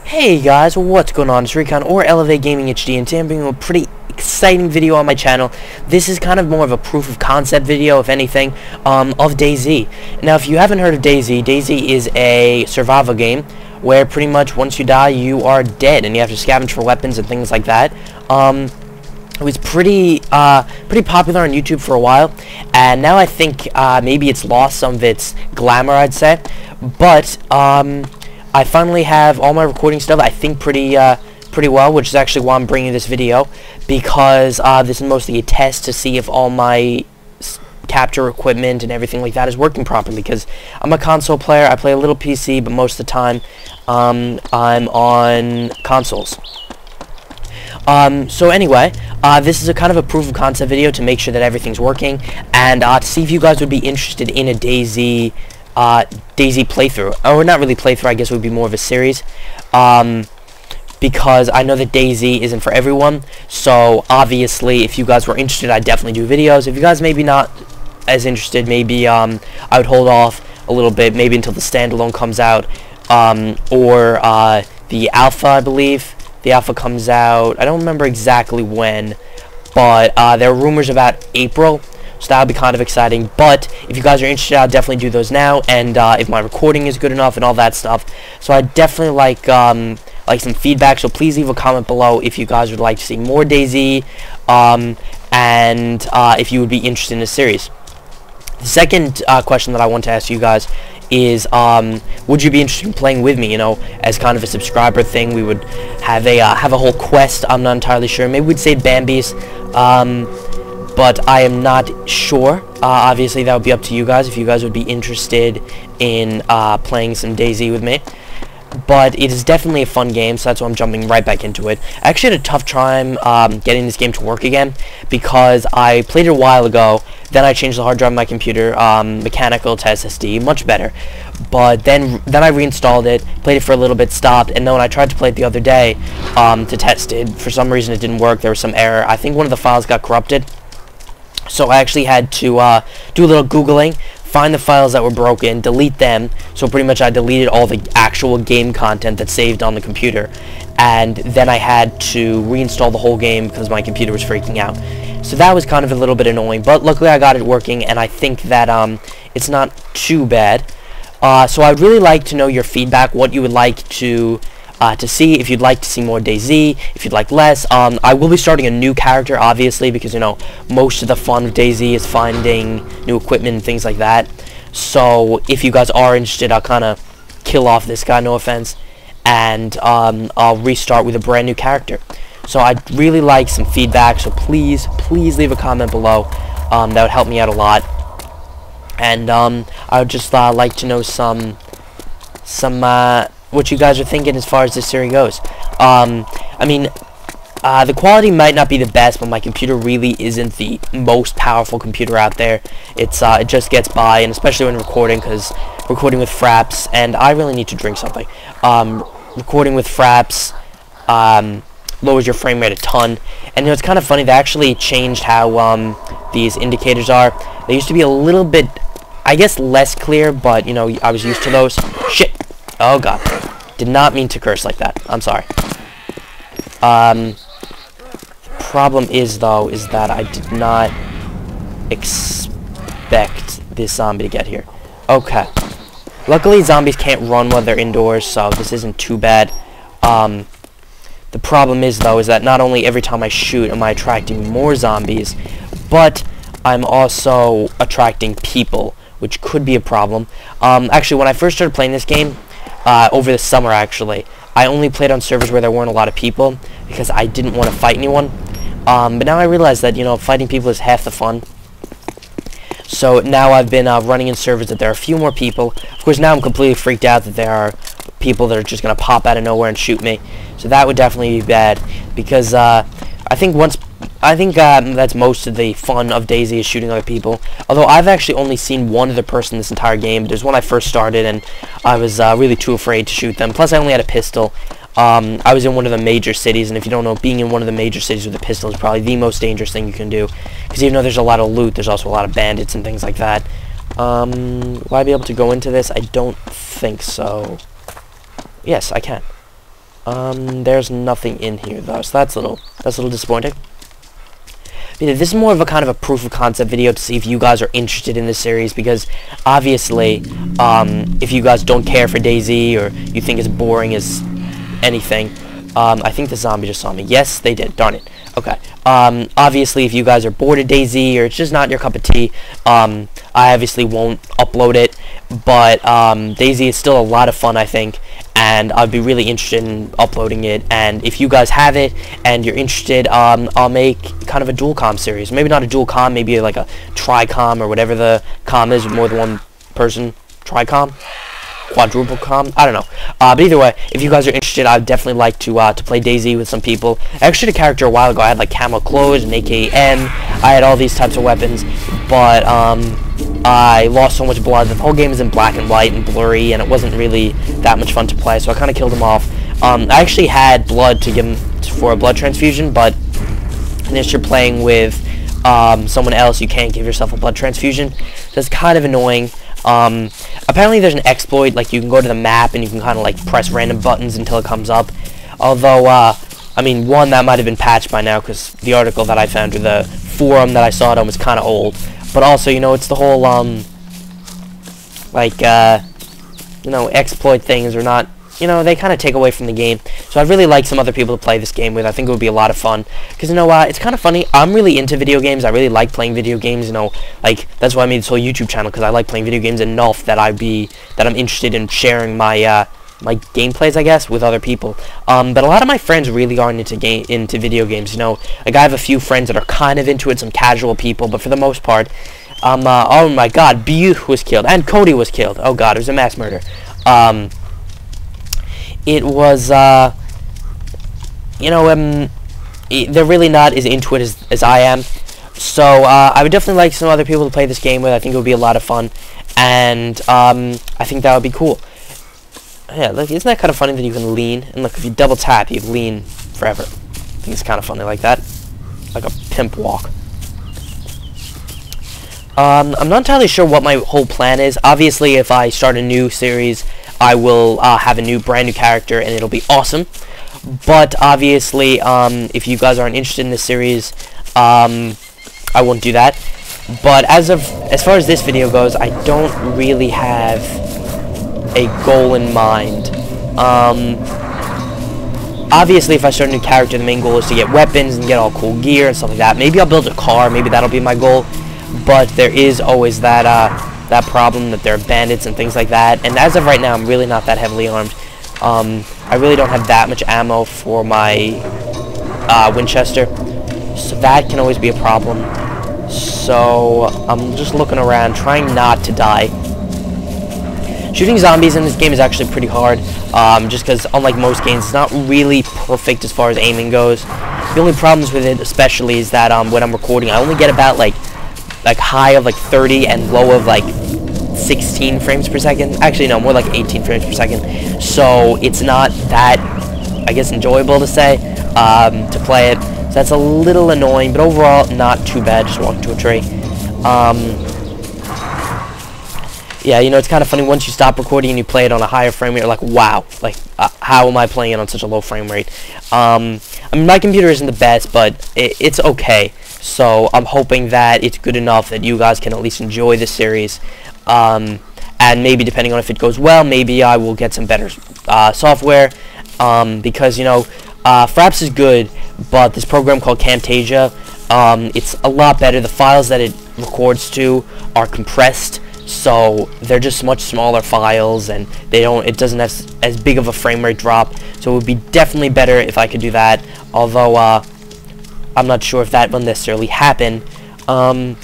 Hey guys, what's going on? It's Recon or ElevateGamingHD, and today I'm bringing a pretty exciting video on my channel. This is kind of more of a proof of concept video, if anything, of DayZ. Now, if you haven't heard of DayZ, DayZ is a survival game where pretty much once you die, you are dead, and you have to scavenge for weapons and things like that. It was pretty popular on YouTube for a while, and now I think maybe it's lost some of its glamour, I'd say. But I finally have all my recording stuff, I think, pretty well, which is actually why I'm bringing this video, because this is mostly a test to see if all my capture equipment and everything like that is working properly, because I'm a console player. I play a little PC, but most of the time I'm on consoles. So anyway, this is a kind of a proof of concept video to make sure that everything's working, and to see if you guys would be interested in a DayZ playthrough, or not really playthrough, I guess it would be more of a series, because I know that DayZ isn't for everyone. So obviously, if you guys were interested, I'd definitely do videos. If you guys maybe not as interested, maybe I would hold off a little bit, maybe until the standalone comes out, or the alpha. I believe the alpha comes out, I don't remember exactly when, but there are rumors about April. So that would be kind of exciting. But if you guys are interested, I'll definitely do those now, and if my recording is good enough and all that stuff. So I'd definitely like some feedback. So please leave a comment below if you guys would like to see more DayZ, and if you would be interested in this series. The second question that I want to ask you guys is, would you be interested in playing with me? You know, as kind of a subscriber thing, we would have a whole quest. I'm not entirely sure. Maybe we'd say Bambi's. But I am not sure. Obviously, that would be up to you guys if you guys would be interested in playing some DayZ with me. But it is definitely a fun game, so that's why I'm jumping right back into it. I actually had a tough time getting this game to work again, because I played it a while ago, then I changed the hard drive of my computer, mechanical to SSD, much better. But then I reinstalled it, played it for a little bit, stopped, and then when I tried to play it the other day to test it, for some reason it didn't work. There was some error. I think one of the files got corrupted. So I actually had to do a little Googling, find the files that were broken, delete them. So pretty much I deleted all the actual game content that's saved on the computer. And then I had to reinstall the whole game because my computer was freaking out. So that was kind of a little bit annoying. But luckily I got it working, and I think that it's not too bad. So I'd really like to know your feedback, what you would like to see, if you'd like to see more DayZ, if you'd like less. I will be starting a new character, obviously, because, you know, most of the fun of DayZ is finding new equipment and things like that. So if you guys are interested, I'll kind of kill off this guy, no offense, and I'll restart with a brand new character. So I'd really like some feedback, so please leave a comment below. That would help me out a lot. And I would just like to know some what you guys are thinking as far as this series goes. I mean, the quality might not be the best, but my computer really isn't the most powerful computer out there. It just gets by, and especially when recording, because recording with fraps, and I really need to drink something. Recording with fraps lowers your frame rate a ton. And, you know, it's kind of funny, they actually changed how these indicators are. They used to be a little bit, I guess, less clear, but, you know, I was used to those. Shit! Oh god. Did not mean to curse like that. I'm sorry. Problem is, though, is that I did not expect this zombie to get here. Okay. Luckily, zombies can't run while they're indoors, so this isn't too bad. The problem is, though, is that not only every time I shoot am I attracting more zombies, but I'm also attracting people, which could be a problem. Actually, when I first started playing this game, over the summer, actually, I only played on servers where there weren't a lot of people, because I didn't want to fight anyone. But now I realize that, you know, fighting people is half the fun. So now I've been running in servers that there are a few more people. Of course, now I'm completely freaked out that there are people that are just going to pop out of nowhere and shoot me. So that would definitely be bad, because I think that's most of the fun of DayZ, is shooting other people. Although I've actually only seen one other person this entire game. There's when I first started, and I was really too afraid to shoot them. Plus, I only had a pistol. I was in one of the major cities, and if you don't know, being in one of the major cities with a pistol is probably the most dangerous thing you can do. Because even though there's a lot of loot, there's also a lot of bandits and things like that. Will I be able to go into this? I don't think so. Yes, I can. There's nothing in here though, so that's a little disappointing. This is more of a kind of a proof of concept video to see if you guys are interested in this series, because obviously, if you guys don't care for DayZ or you think it's boring as anything, I think the zombie just saw me. Yes, they did. Darn it. Okay. Obviously, if you guys are bored of DayZ or it's just not your cup of tea, I obviously won't upload it. But DayZ is still a lot of fun, I think, and I'd be really interested in uploading it. And if you guys have it and you're interested, I'll make kind of a dual com series. Maybe not a dual com, maybe like a tri-com or whatever the com is with more than one person. Tri-com? Quadruple com? I don't know. But either way, if you guys are interested, I'd definitely like to play DayZ with some people. I actually had a character a while ago. I had like camo clothes and AKM. I had all these types of weapons, but I lost so much blood. The whole game is in black and white and blurry, and it wasn't really that much fun to play, so I kind of killed him off. I actually had blood to give him for a blood transfusion, but unless you're playing with someone else, you can't give yourself a blood transfusion. So it's kind of annoying. Apparently there's an exploit, like you can go to the map and you can kind of like press random buttons until it comes up. Although, I mean, one, that might have been patched by now, because the article that I found, or the forum that I saw it on, was kind of old. But also, you know, it's the whole, you know, exploit things are not, you know, they kind of take away from the game. So I'd really like some other people to play this game with. I think it would be a lot of fun. Because, you know, it's kind of funny. I'm really into video games. I really like playing video games, you know. Like, that's why I made this whole YouTube channel, because I like playing video games enough that I'm interested in sharing my, my gameplays, I guess, with other people. But a lot of my friends really aren't into video games, you know. Like, I have a few friends that are kind of into it, some casual people, but for the most part, oh my god, Butte was killed, and Cody was killed. Oh god, it was a mass murder. It was, you know, they're really not as into it as I am. So, I would definitely like some other people to play this game with. I think it would be a lot of fun, and, I think that would be cool. Yeah, look, isn't that kind of funny that you can lean? And look, if you double tap, you lean forever. I think it's kind of funny like that. Like a pimp walk. I'm not entirely sure what my whole plan is. Obviously, if I start a new series, I will have a brand new character, and it'll be awesome. But obviously, if you guys aren't interested in this series, I won't do that. But as far as this video goes, I don't really have a goal in mind. Obviously, if I start a new character, the main goal is to get weapons and get all cool gear and stuff like that. Maybe I'll build a car. Maybe that'll be my goal. But there is always that that problem that there are bandits and things like that. And as of right now, I'm really not that heavily armed. I really don't have that much ammo for my Winchester, so that can always be a problem. So I'm just looking around, trying not to die. Shooting zombies in this game is actually pretty hard, just because, unlike most games, it's not really perfect as far as aiming goes. The only problems with it, especially, is that when I'm recording, I only get about like high of like 30 and low of like 16 frames per second. Actually, no, more like 18 frames per second. So it's not that, I guess, enjoyable to say, to play it. So that's a little annoying, but overall, not too bad. Just walk into a tree. Yeah, you know, it's kind of funny, once you stop recording and you play it on a higher frame rate, you're like, wow, like, how am I playing it on such a low frame rate? I mean, my computer isn't the best, but it's okay. So I'm hoping that it's good enough that you guys can at least enjoy this series. And maybe, depending on if it goes well, maybe I will get some better software. Because, you know, Fraps is good, but this program called Camtasia, it's a lot better. The files that it records to are compressed, so they're just much smaller files, and it doesn't have as big of a frame rate drop. So it would be definitely better if I could do that, although I'm not sure if that will necessarily happen. One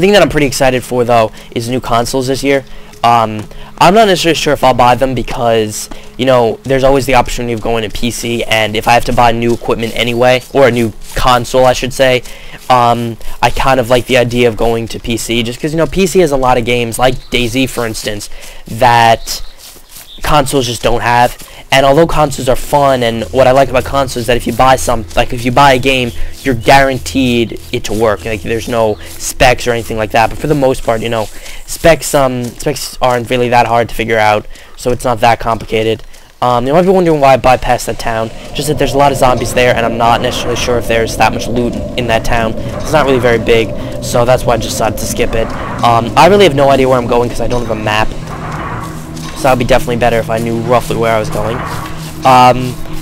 thing that I'm pretty excited for, though, is new consoles this year. I'm not necessarily sure if I'll buy them, because, you know, there's always the opportunity of going to PC, and if I have to buy new equipment anyway, or a new console, I should say, I kind of like the idea of going to PC, just because, you know, PC has a lot of games, like DayZ, for instance, that consoles just don't have. And although consoles are fun, and what I like about consoles is that if you buy if you buy a game, you're guaranteed it to work. Like, there's no specs or anything like that. But for the most part, you know, specs aren't really that hard to figure out, so it's not that complicated. You might be wondering why I bypassed that town. Just that there's a lot of zombies there, and I'm not necessarily sure if there's that much loot in that town. It's not really very big, so that's why I just decided to skip it. I really have no idea where I'm going because I don't have a map. So that would be definitely better if I knew roughly where I was going.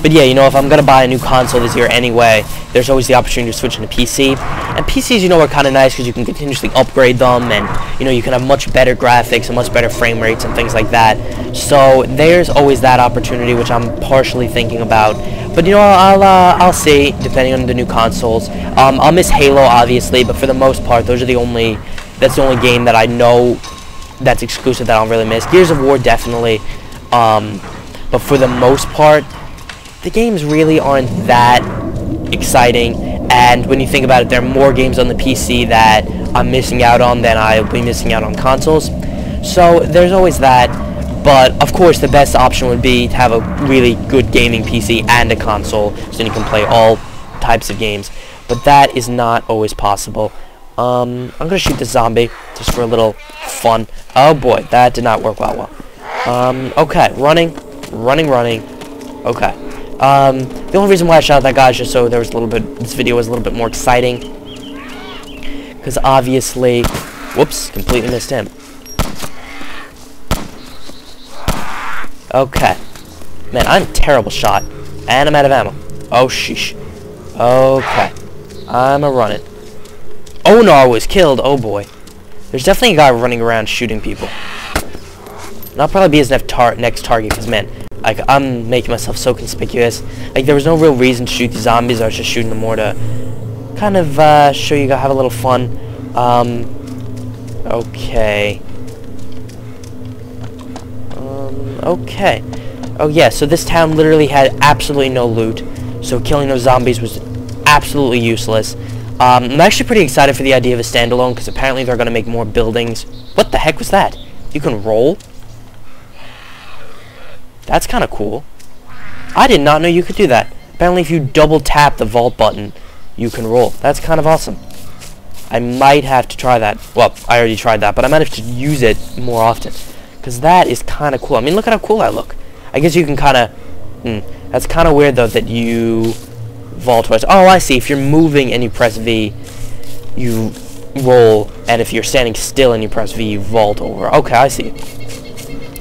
But yeah, you know, if I'm going to buy a new console this year anyway, there's always the opportunity to switch into PC. And PCs, you know, are kind of nice because you can continuously upgrade them, and, you know, you can have much better graphics and much better frame rates and things like that. So there's always that opportunity, which I'm partially thinking about. But, you know, I'll see, depending on the new consoles. I'll miss Halo, obviously, but for the most part, that's the only game that I know that's exclusive that I don't really miss. Gears of War, definitely. But for the most part, the games really aren't that exciting, and when you think about it, there are more games on the PC that I'm missing out on than I'll be missing out on consoles. So there's always that, but of course the best option would be to have a really good gaming PC and a console, so then you can play all types of games, but that is not always possible. I'm gonna shoot the zombie just for a little fun. Oh boy, that did not work well. Okay, running. Okay. The only reason why I shot that guy is just so there was this video was a little bit more exciting. Because obviously, whoops, completely missed him. Okay. Man, I'm a terrible shot. And I'm out of ammo. Oh, sheesh. Okay. I'm a-running. Oh no, I was killed. Oh boy. There's definitely a guy running around shooting people. And I'll probably be his next target, because, man, like, I'm making myself so conspicuous. Like, there was no real reason to shoot these zombies. I was just shooting them more to kind of show you guys, have a little fun. Okay. Okay. Oh, yeah, so this town literally had absolutely no loot. So killing those zombies was absolutely useless. I'm actually pretty excited for the idea of a standalone, because apparently they're going to make more buildings. What the heck was that? You can roll? That's kind of cool. I did not know you could do that. Apparently if you double tap the vault button, you can roll. That's kind of awesome. I might have to try that. Well, I already tried that, but I might have to use it more often. Because that is kind of cool. I mean, look at how cool I look. I guess you can kind of... That's kind of weird, though, that you vault twice. Oh, I see. If you're moving and you press V, you roll. And if you're standing still and you press V, you vault over. Okay, I see.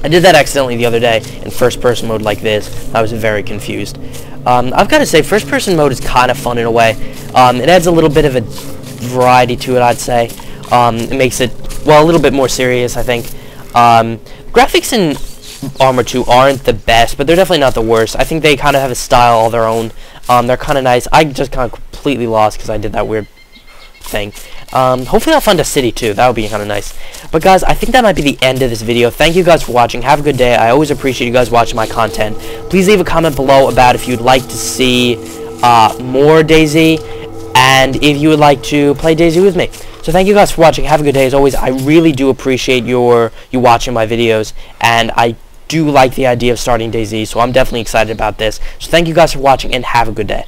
I did that accidentally the other day in first-person mode like this. I was very confused. I've got to say, first-person mode is kind of fun in a way. It adds a little bit of a variety to it, I'd say. It makes it, well, a little bit more serious, I think. Graphics in Armor 2 aren't the best, but they're definitely not the worst. I think they kind of have a style all their own. They're kind of nice. I just kind of completely lost because I did that weird thing. Hopefully I'll find a city too. That would be kind of nice. But guys, I think that might be the end of this video. Thank you guys for watching. Have a good day. I always appreciate you guys watching my content. Please leave a comment below about if you'd like to see more DayZ, and if you would like to play DayZ with me. So thank you guys for watching. Have a good day. As always, I really do appreciate you watching my videos, and I do like the idea of starting DayZ, so I'm definitely excited about this. So thank you guys for watching, and have a good day.